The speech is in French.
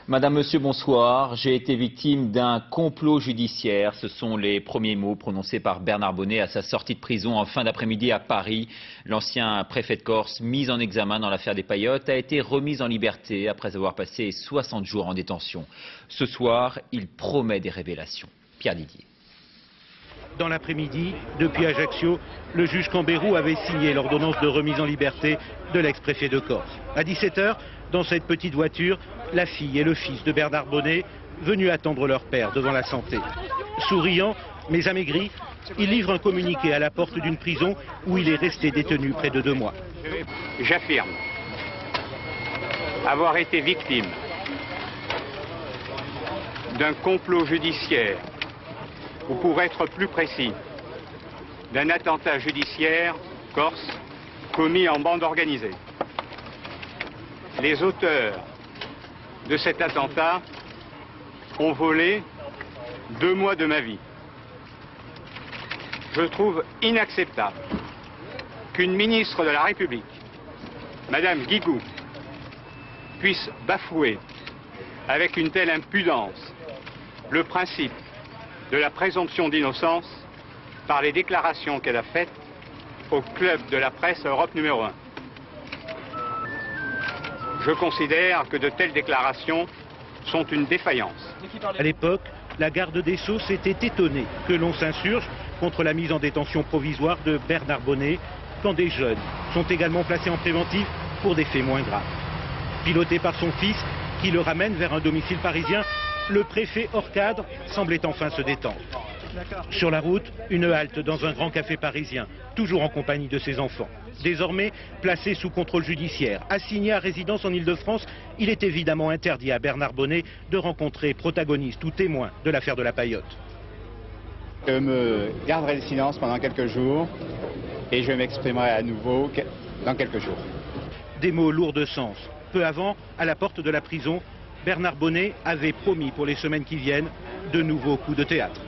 Madame, Monsieur, bonsoir. J'ai été victime d'un complot judiciaire. Ce sont les premiers mots prononcés par Bernard Bonnet à sa sortie de prison en fin d'après-midi à Paris. L'ancien préfet de Corse, mis en examen dans l'affaire des paillotes, a été remis en liberté après avoir passé 60 jours en détention. Ce soir, il promet des révélations. Pierre Didier. Dans l'après-midi, depuis Ajaccio, le juge Cambérou avait signé l'ordonnance de remise en liberté de l'ex-préfet de Corse. À 17 h, dans cette petite voiture, la fille et le fils de Bernard Bonnet, venus attendre leur père devant la santé. Souriant, mais amaigri, il livre un communiqué à la porte d'une prison où il est resté détenu près de 2 mois. J'affirme avoir été victime d'un complot judiciaire, ou pour être plus précis, d'un attentat judiciaire corse commis en bande organisée. Les auteurs de cet attentat ont volé 2 mois de ma vie. Je trouve inacceptable qu'une ministre de la République, Madame Guigou, puisse bafouer avec une telle impudence le principe de la présomption d'innocence par les déclarations qu'elle a faites au club de la presse Europe numéro 1. Je considère que de telles déclarations sont une défaillance. À l'époque, la garde des Sceaux s'était étonnée que l'on s'insurge contre la mise en détention provisoire de Bernard Bonnet quand des jeunes sont également placés en préventif pour des faits moins graves. Piloté par son fils, qui le ramène vers un domicile parisien, le préfet hors cadre semblait enfin se détendre. Sur la route, une halte dans un grand café parisien, toujours en compagnie de ses enfants. Désormais placé sous contrôle judiciaire, assigné à résidence en Île-de-France, il est évidemment interdit à Bernard Bonnet de rencontrer protagonistes ou témoins de l'affaire de la paillote. Je me garderai le silence pendant quelques jours et je m'exprimerai à nouveau dans quelques jours. Des mots lourds de sens. Peu avant, à la porte de la prison, Bernard Bonnet avait promis pour les semaines qui viennent de nouveaux coups de théâtre.